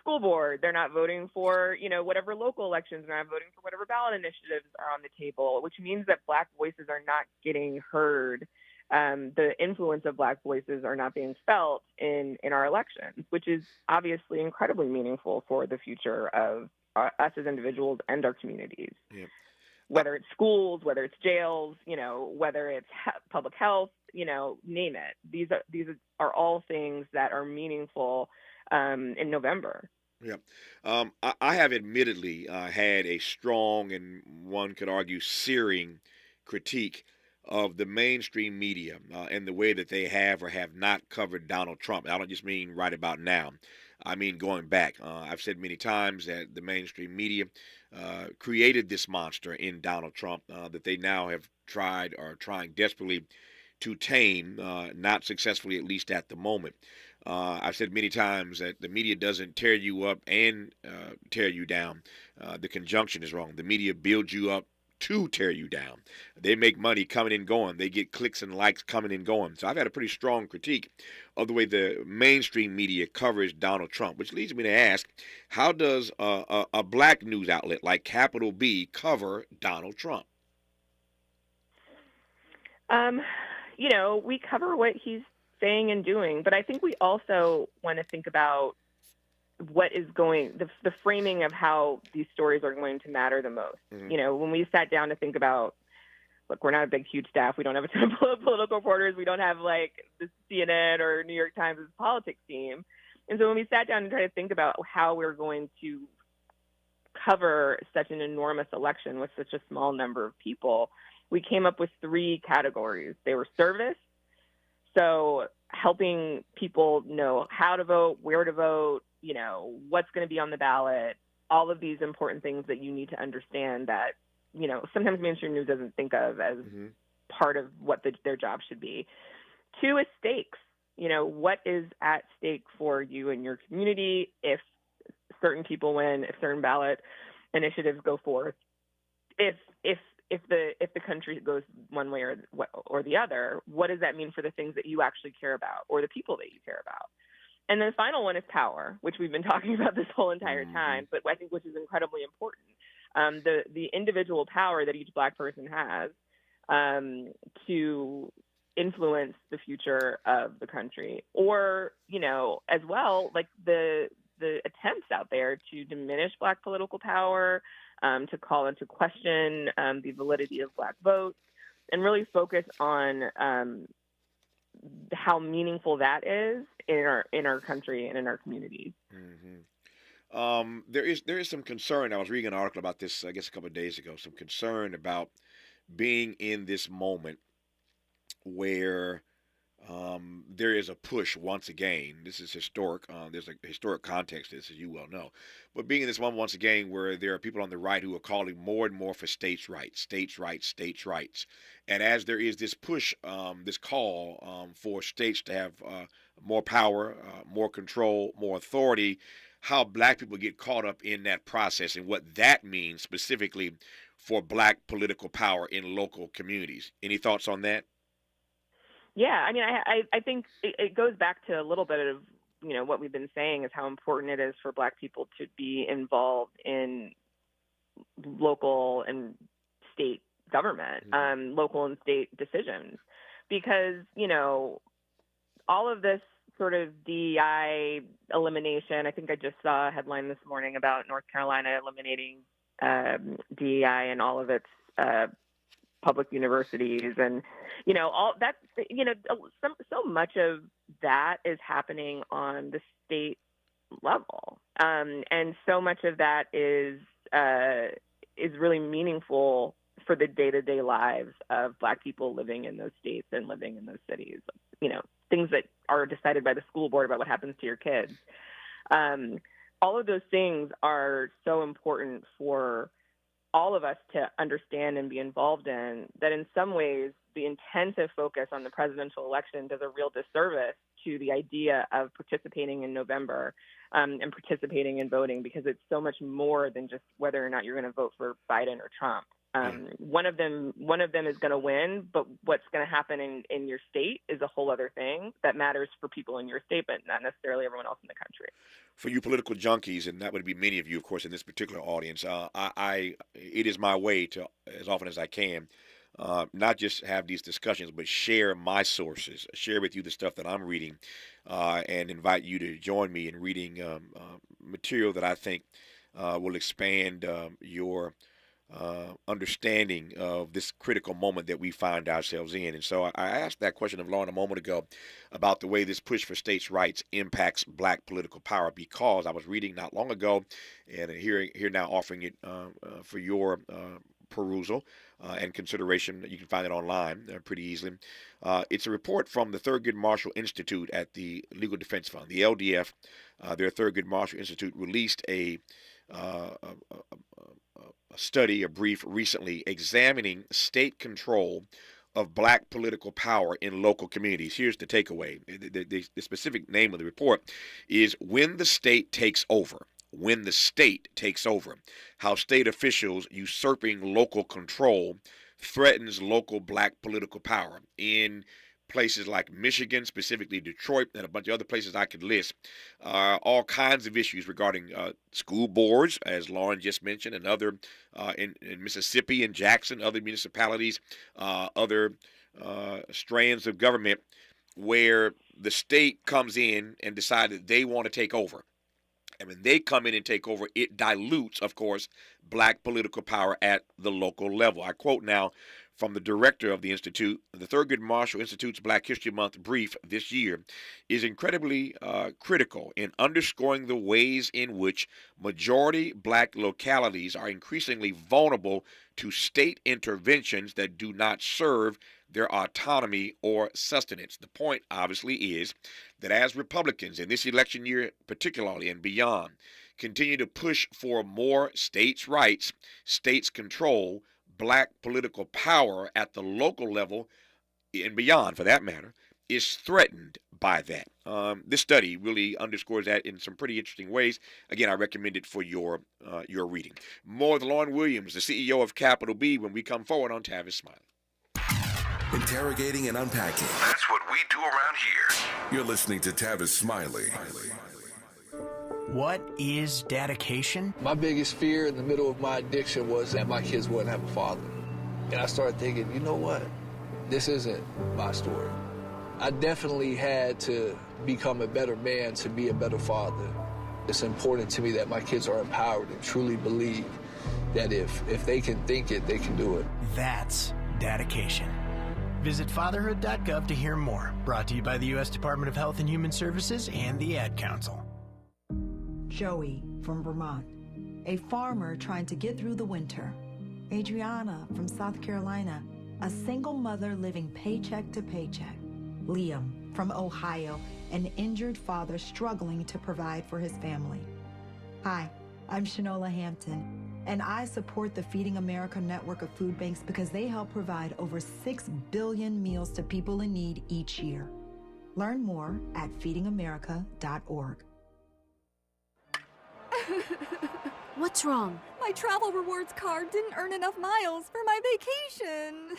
school board. They're not voting for whatever local elections. They're not voting for whatever ballot initiatives are on the table, which means that Black voices are not getting heard. The influence of Black voices are not being felt in our elections, which is obviously incredibly meaningful for the future of us as individuals and our communities. Yeah. Whether it's schools, whether it's jails, whether it's public health, name it. These are all things that are meaningful in November. Yeah. I have admittedly had a strong and one could argue searing critique of the mainstream media and the way that they have or have not covered Donald Trump. I don't just mean right about now. I mean going back. I've said many times that the mainstream media created this monster in Donald Trump that they now have tried or are trying desperately to tame, not successfully, at least at the moment. I've said many times that the media doesn't tear you up and tear you down. The conjunction is wrong. The media builds you up to tear you down. They make money coming and going. They get clicks and likes coming and going. So I've had a pretty strong critique of the way the mainstream media covers Donald Trump, which leads me to ask, how does a Black news outlet like Capital B cover Donald Trump? We cover what he's saying and doing, but I think we also want to think about what is the framing of how these stories are going to matter the most. Mm-hmm. When we sat down to think about, look, we're not a big, huge staff. We don't have a ton of political reporters. We don't have like the CNN or New York Times politics team. And so when we sat down and tried to think about how we're going to cover such an enormous election with such a small number of people, we came up with 3 categories. They were service, so helping people know how to vote, where to vote, what's going to be on the ballot, all of these important things that you need to understand that, sometimes mainstream news doesn't think of as part of what their job should be. 2 is stakes. What is at stake for you and your community if certain people win, if certain ballot initiatives go forth, if the country goes one way or the other, what does that mean for the things that you actually care about or the people that you care about? And then the final one is power, which we've been talking about this whole entire time, but I think which is incredibly important. The individual power that each Black person has to influence the future of the country, or as well, like the attempts out there to diminish Black political power, to call into question the validity of Black votes, and really focus on how meaningful that is in our country and in our communities. Mm-hmm. there is some concern. I was reading an article about this, I guess, a couple of days ago. Some concern about being in this moment where there is a push once again. This is historic. There's a historic context to this, as you well know. But being in this moment once again where there are people on the right who are calling more and more for states' rights, states' rights, states' rights. And as there is this push, this call for states to have more power, more control, more authority, how black people get caught up in that process and what that means specifically for black political power in local communities. Any thoughts on that? Yeah, I mean, I think it goes back to a little bit of, what we've been saying is how important it is for black people to be involved in local and state government, local and state decisions, because, all of this sort of DEI elimination, I think I just saw a headline this morning about North Carolina eliminating DEI in all of its public universities, and all that, so much of that is happening on the state level, and so much of that is really meaningful for the day-to-day lives of black people living in those states and living in those cities. Things that are decided by the school board about what happens to your kids. All of those things are so important for all of us to understand and be involved in, that in some ways the intensive focus on the presidential election does a real disservice to the idea of participating in November and participating in voting, because it's so much more than just whether or not you're going to vote for Biden or Trump. One of them is going to win, but what's going to happen in your state is a whole other thing that matters for people in your state, but not necessarily everyone else in the country. For you political junkies, and that would be many of you, of course, in this particular audience, it is my way to, as often as I can, not just have these discussions, but share my sources, share with you the stuff that I'm reading, and invite you to join me in reading material that I think will expand your understanding of this critical moment that we find ourselves in. And so I asked that question of Lauren a moment ago about the way this push for states' rights impacts black political power, because I was reading not long ago, and here now offering it for your perusal and consideration. You can find it online pretty easily. It's a report from the Thurgood Marshall Institute at the Legal Defense Fund, the LDF. Their Thurgood Marshall Institute released a study, a brief recently, examining state control of black political power in local communities. Here's the takeaway. The specific name of the report is When the State Takes Over. When the State Takes Over. How state officials usurping local control threatens local black political power in places like Michigan, specifically Detroit, and a bunch of other places I could list. All kinds of issues regarding school boards, as Lauren just mentioned, and other in Mississippi and Jackson, other municipalities, other strands of government where the state comes in and decides that they want to take over. And when they come in and take over, it dilutes, of course, black political power at the local level. I quote now from the director of the Institute: the Thurgood Marshall Institute's Black History Month brief this year is incredibly critical in underscoring the ways in which majority black localities are increasingly vulnerable to state interventions that do not serve their autonomy or sustenance. The point, obviously, is that as Republicans in this election year particularly and beyond continue to push for more states' rights, states' control, black political power at the local level and beyond, for that matter, is threatened by that. This study really underscores that in some pretty interesting ways. Again, I recommend it for your reading. More with Lauren Williams, the CEO of Capital B, when we come forward on Tavis Smiley. Interrogating and unpacking. That's what we do around here. You're listening to Tavis Smiley. What is dedication? My biggest fear in the middle of my addiction was that my kids wouldn't have a father. And I started thinking, you know what? This isn't my story. I definitely had to become a better man to be a better father. It's important to me that my kids are empowered and truly believe that if they can think it, they can do it. That's dedication. Visit fatherhood.gov to hear more. Brought to you by the U.S. Department of Health and Human Services and the Ad Council. Joey, from Vermont. A farmer trying to get through the winter. Adriana from South Carolina, a single mother living paycheck to paycheck. Liam from Ohio, an injured father struggling to provide for his family. Hi, I'm Shanola Hampton, and I support the Feeding America network of food banks because they help provide over 6 billion meals to people in need each year. Learn more at feedingamerica.org. What's wrong? My travel rewards card didn't earn enough miles for my vacation.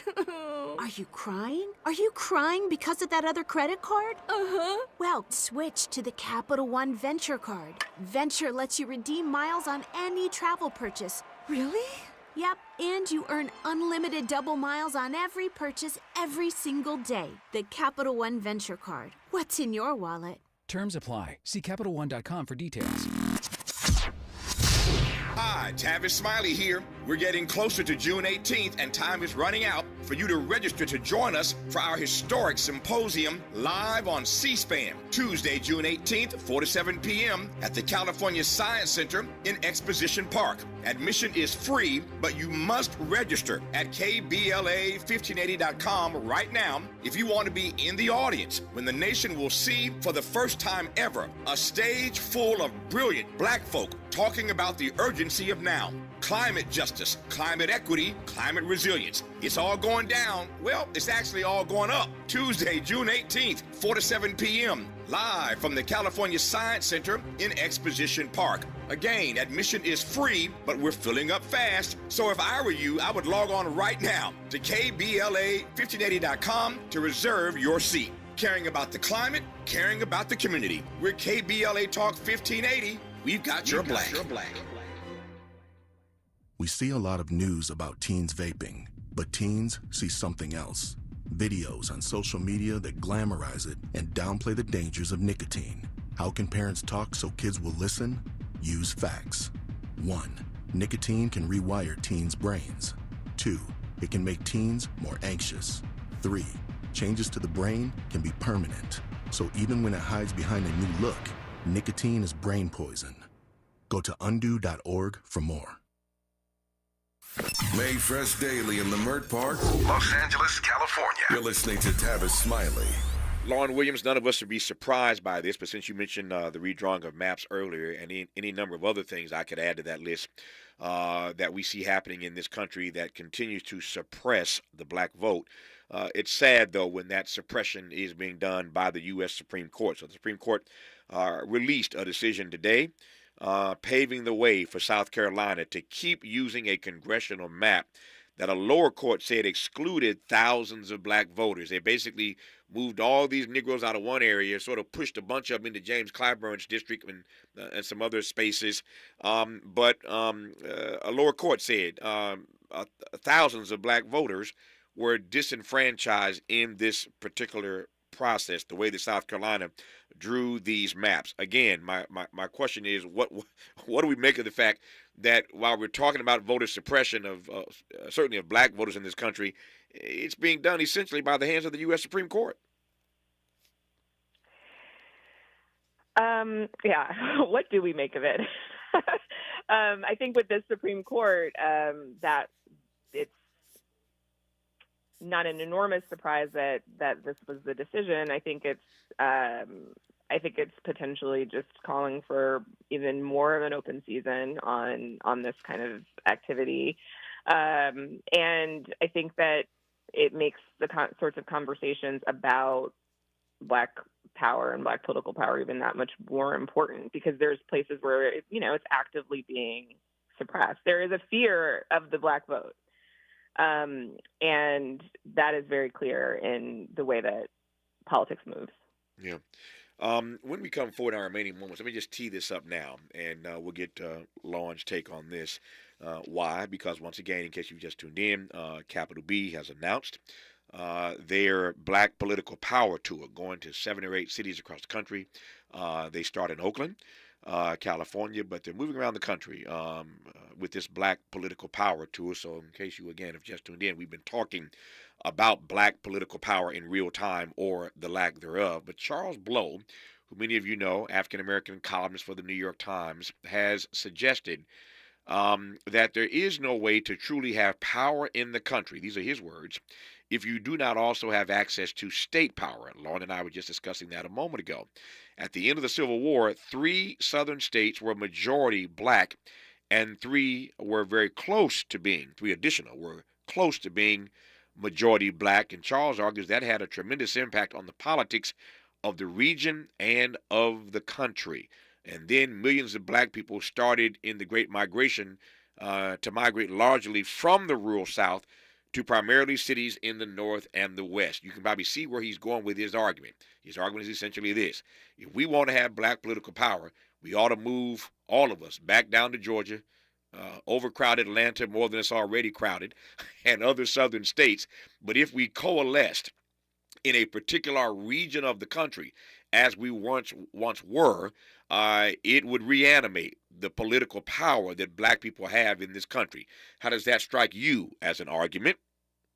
Are you crying? Are you crying because of that other credit card? Uh-huh. Well, switch to the Capital One Venture card. Venture lets you redeem miles on any travel purchase. Really? Yep, and you earn unlimited double miles on every purchase every single day. The Capital One Venture card. What's in your wallet? Terms apply. See CapitalOne.com for details. Hi, Tavis Smiley here. We're getting closer to June 18th, and time is running out for you to register to join us for our historic symposium live on C-SPAN, Tuesday, June 18th, 4 to 7 p.m. at the California Science Center in Exposition Park. Admission is free, but you must register at KBLA1580.com right now if you want to be in the audience when the nation will see for the first time ever a stage full of brilliant black folk talking about the urgency of now. Climate justice, climate equity, climate resilience. It's all going down. Well, it's actually all going up. Tuesday, June 18th, 4 to 7 p.m. live from the California Science Center in Exposition Park. Again, admission is free, but we're filling up fast. So if I were you, I would log on right now to KBLA1580.com to reserve your seat. Caring about the climate, caring about the community. We're KBLA Talk 1580. We've got your black. We see a lot of news about teens vaping, but teens see something else. Videos on social media that glamorize it and downplay the dangers of nicotine. How can parents talk so kids will listen? Use facts. 1. Nicotine can rewire teens' brains. 2. It can make teens more anxious. 3. Changes to the brain can be permanent. So even when it hides behind a new look, nicotine is brain poison. Go to undo.org for more. Made fresh daily in Leimert Park, Los Angeles, California. You're listening to Tavis Smiley. Lauren Williams, none of us would be surprised by this, but since you mentioned the redrawing of maps earlier and any number of other things I could add to that list that we see happening in this country that continues to suppress the black vote. It's sad, though, when that suppression is being done by the U.S. Supreme Court. So the Supreme Court released a decision today paving the way for South Carolina to keep using a congressional map that a lower court said excluded thousands of black voters. They basically moved all these Negroes out of one area, sort of pushed a bunch of them into James Clyburn's district and some other spaces. But a lower court said thousands of black voters were disenfranchised in this particular process, the way that South Carolina drew these maps. Again, my question is, what do we make of the fact that while we're talking about voter suppression of certainly of black voters in this country, it's being done essentially by the hands of the U.S. Supreme Court? What do we make of it? I think with this Supreme Court, that it's not an enormous surprise that this was the decision. I think it's potentially just calling for even more of an open season on this kind of activity, and I think that it makes the sorts of conversations about black power and black political power even that much more important, because there's places where it's actively being suppressed. There is a fear of the black vote. And that is very clear in the way that politics moves. Yeah. When we come forward in our remaining moments, let me just tee this up now, and we'll get Lauren's take on this. Why? Because once again, in case you just tuned in, Capital B has announced their Black Political Power Tour, going to 7 or 8 cities across the country. They start in Oakland, California, but they're moving around the country with this Black Political Power Tour. So in case you, again, have just tuned in, we've been talking about black political power in real time, or the lack thereof. But Charles Blow, who many of you know, African-American columnist for the New York Times, has suggested that there is no way to truly have power in the country, these are his words, if you do not also have access to state power. Lauren and I were just discussing that a moment ago. At the end of the Civil War, 3 southern states were majority black, and 3 were very close to being, 3 additional were close to being majority black. And Charles argues that had a tremendous impact on the politics of the region and of the country. And then millions of black people started in the Great Migration to migrate largely from the rural South to primarily cities in the North and the West. You can probably see where he's going with his argument. His argument is essentially this: if we want to have black political power, we ought to move, all of us, back down to Georgia, overcrowded Atlanta more than it's already crowded, and other southern states. But if we coalesced in a particular region of the country, as we once were, it would reanimate the political power that black people have in this country. How does that strike you as an argument?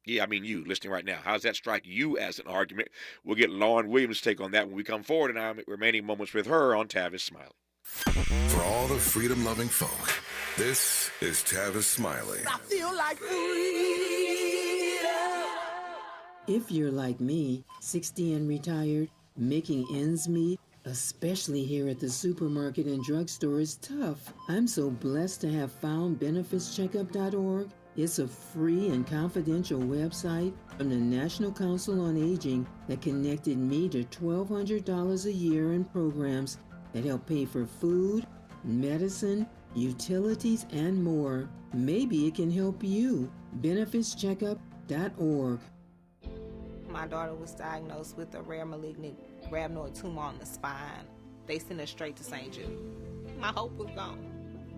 Yeah, I mean you, listening right now. How does that strike you as an argument? We'll get Lauren Williams' take on that when we come forward in our remaining moments with her on Tavis Smiley. For all the freedom-loving folk, this is Tavis Smiley. I feel like freedom. If you're like me, 60 and retired, making ends meet, especially here at the supermarket and drugstore, is tough. I'm so blessed to have found benefitscheckup.org. It's a free and confidential website from the National Council on Aging that connected me to $1,200 a year in programs that help pay for food, medicine, utilities, and more. Maybe it can help you. benefitscheckup.org. My daughter was diagnosed with a rare malignant gravenoid tumor on the spine. They sent her straight to St. Jude. My hope was gone.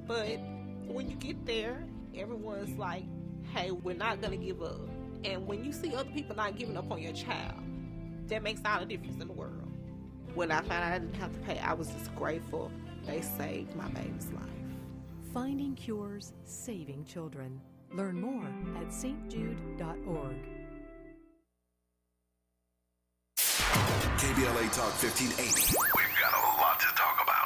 But when you get there, everyone's like, hey, we're not going to give up. And when you see other people not giving up on your child, that makes all the difference in the world. When I found out I didn't have to pay, I was just grateful. They saved my baby's life. Finding cures, saving children. Learn more at stjude.org. KBLA Talk 1580. We've got a lot to talk about.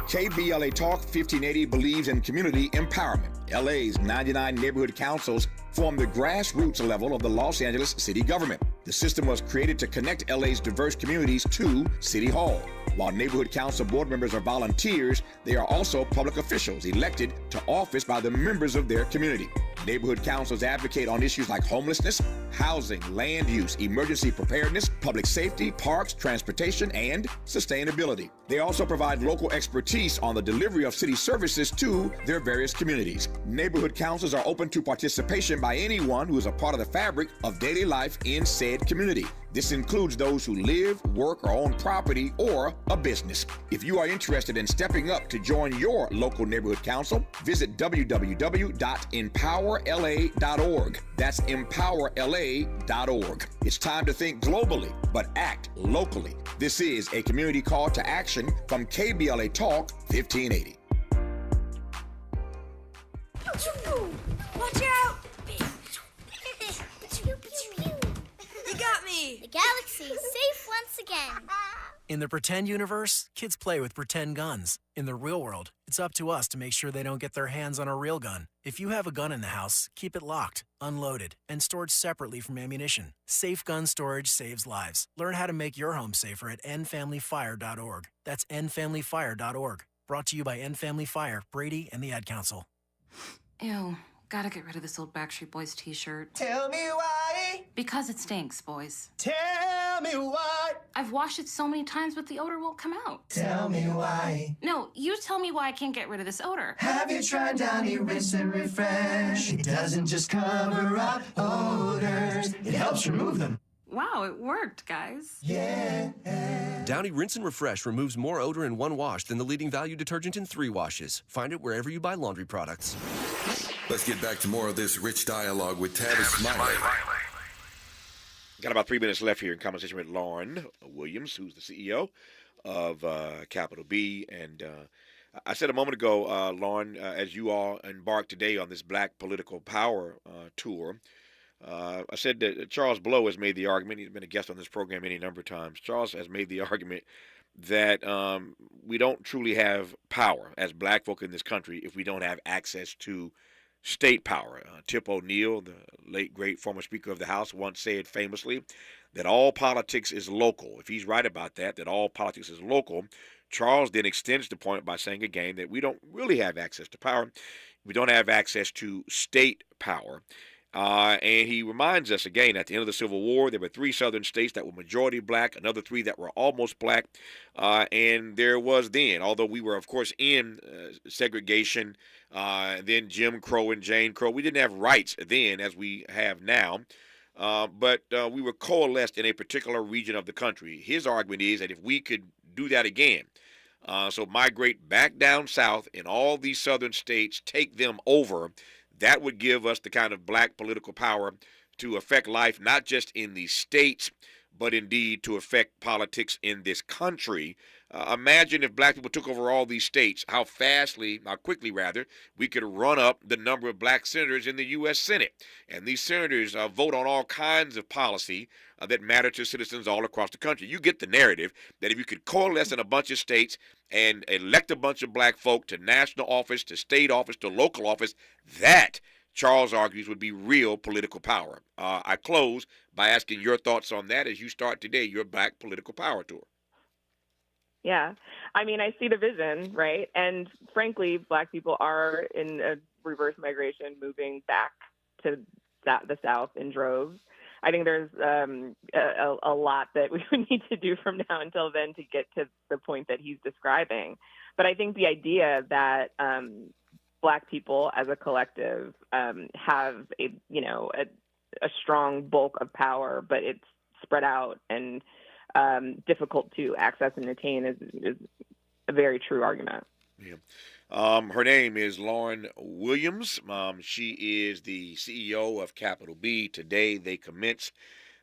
KBLA Talk 1580 believes in community empowerment. LA's 99 neighborhood councils form the grassroots level of the Los Angeles city government. The system was created to connect LA's diverse communities to City Hall. While neighborhood council board members are volunteers, they are also public officials elected to office by the members of their community. Neighborhood councils advocate on issues like homelessness, housing, land use, emergency preparedness, public safety, parks, transportation, and sustainability. They also provide local expertise on the delivery of city services to their various communities. Neighborhood councils are open to participation by anyone who is a part of the fabric of daily life in said community. This includes those who live, work, or own property or a business. If you are interested in stepping up to join your local neighborhood council, visit www.empowerla.org. That's empowerla.org. It's time to think globally, but act locally. This is a community call to action from KBLA Talk 1580. Watch out! You got me! The galaxy is safe once again. In the pretend universe, kids play with pretend guns. In the real world, it's up to us to make sure they don't get their hands on a real gun. If you have a gun in the house, keep it locked, unloaded, and stored separately from ammunition. Safe gun storage saves lives. Learn how to make your home safer at endfamilyfire.org. That's endfamilyfire.org. Brought to you by End Family Fire, Brady, and the Ad Council. Ew. Gotta get rid of this old Backstreet Boys t-shirt. Tell me why. Because it stinks, boys. Tell me why. I've washed it so many times, but the odor won't come out. Tell me why. No, you tell me why I can't get rid of this odor. Have you tried Downy Rinse and Refresh? It doesn't just cover up odors, it helps remove them. Wow, it worked, guys. Yeah. Downy Rinse and Refresh removes more odor in one wash than the leading value detergent in 3 washes. Find it wherever you buy laundry products. Let's get back to more of this rich dialogue with Tavis Smiley. Got about 3 minutes left here in conversation with Lauren Williams, who's the CEO of Capital B. And I said a moment ago, Lauren, as you all embark today on this Black Political Power tour, I said that Charles Blow has made the argument. He's been a guest on this program any number of times. Charles has made the argument that we don't truly have power as black folk in this country if we don't have access to state power. Tip O'Neill, the late great former Speaker of the House, once said famously that all politics is local. If he's right about that all politics is local, Charles then extends the point by saying again that we don't really have access to power. We don't have access to state power. And he reminds us again, at the end of the Civil War, there were 3 southern states that were majority black, another 3 that were almost black. And there was then, although we were, of course, in segregation, then Jim Crow and Jane Crow, we didn't have rights then as we have now. But we were coalesced in a particular region of the country. His argument is that if we could do that again, so migrate back down south in all these southern states, take them over, that would give us the kind of black political power to affect life, not just in these states, but indeed to affect politics in this country. Imagine if black people took over all these states, how quickly we could run up the number of black senators in the U.S. Senate. And these senators vote on all kinds of policy that matter to citizens all across the country. You get the narrative that if you could coalesce in a bunch of states and elect a bunch of black folk to national office, to state office, to local office, that, Charles argues, would be real political power. I close by asking your thoughts on that as you start today your Black Political Power Tour. Yeah. I mean, I see the vision, right? And frankly, black people are in a reverse migration, moving back to the South in droves. I think there's a lot that we would need to do from now until then to get to the point that he's describing. But I think the idea that black people as a collective have a strong bulk of power, but it's spread out and difficult to access and attain is a very true argument. Yeah. Her name is Lauren Williams. She is the CEO of Capital B. Today they commence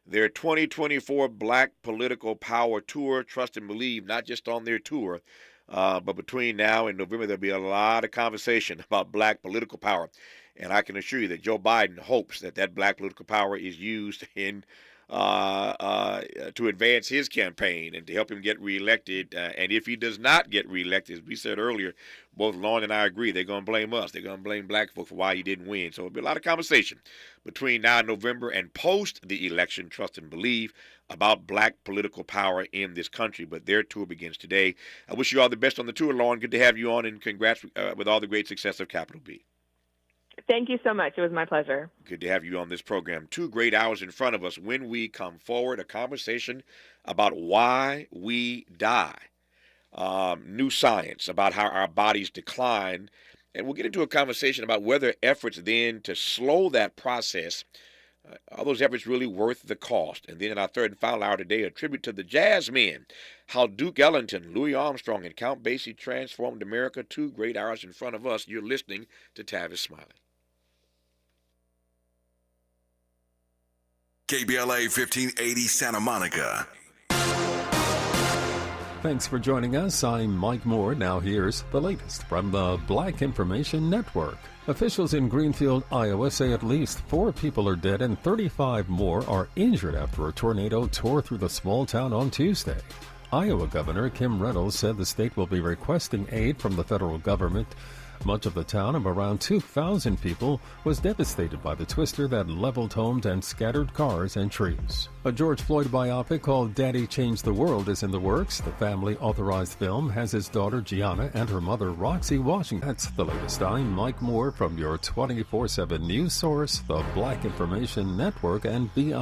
their 2024 Black Political Power Tour. Trust and believe, not just on their tour, but between now and November, there'll be a lot of conversation about black political power. And I can assure you that Joe Biden hopes that black political power is used in to advance his campaign and to help him get reelected. And if he does not get reelected, as we said earlier, both Lauren and I agree, they're going to blame us. They're going to blame black folk for why he didn't win. So there'll be a lot of conversation between now and November and post the election, trust and believe, about black political power in this country. But their tour begins today. I wish you all the best on the tour, Lauren. Good to have you on, and congrats with all the great success of Capital B. Thank you so much. It was my pleasure. Good to have you on this program. 2 great hours in front of us. When we come forward, a conversation about why we die. New science about how our bodies decline. And we'll get into a conversation about whether efforts then to slow that process, are those efforts really worth the cost? And then in our third and final hour today, a tribute to the jazz men, how Duke Ellington, Louis Armstrong, and Count Basie transformed America. 2 great hours in front of us. You're listening to Tavis Smiley. KBLA 1580 Santa Monica. Thanks for joining us. I'm Mike Moore. Now here's the latest from the Black Information Network. Officials in Greenfield, Iowa say at least 4 people are dead and 35 more are injured after a tornado tore through the small town on Tuesday. Iowa Governor Kim Reynolds said the state will be requesting aid from the federal government. Much of the town of around 2,000 people was devastated by the twister that leveled homes and scattered cars and trees. A George Floyd biopic called Daddy Changed the World is in the works. The family-authorized film has his daughter Gianna and her mother Roxy Washington. That's the latest. I'm Mike Moore from your 24/7 news source, the Black Information Network, and BIN.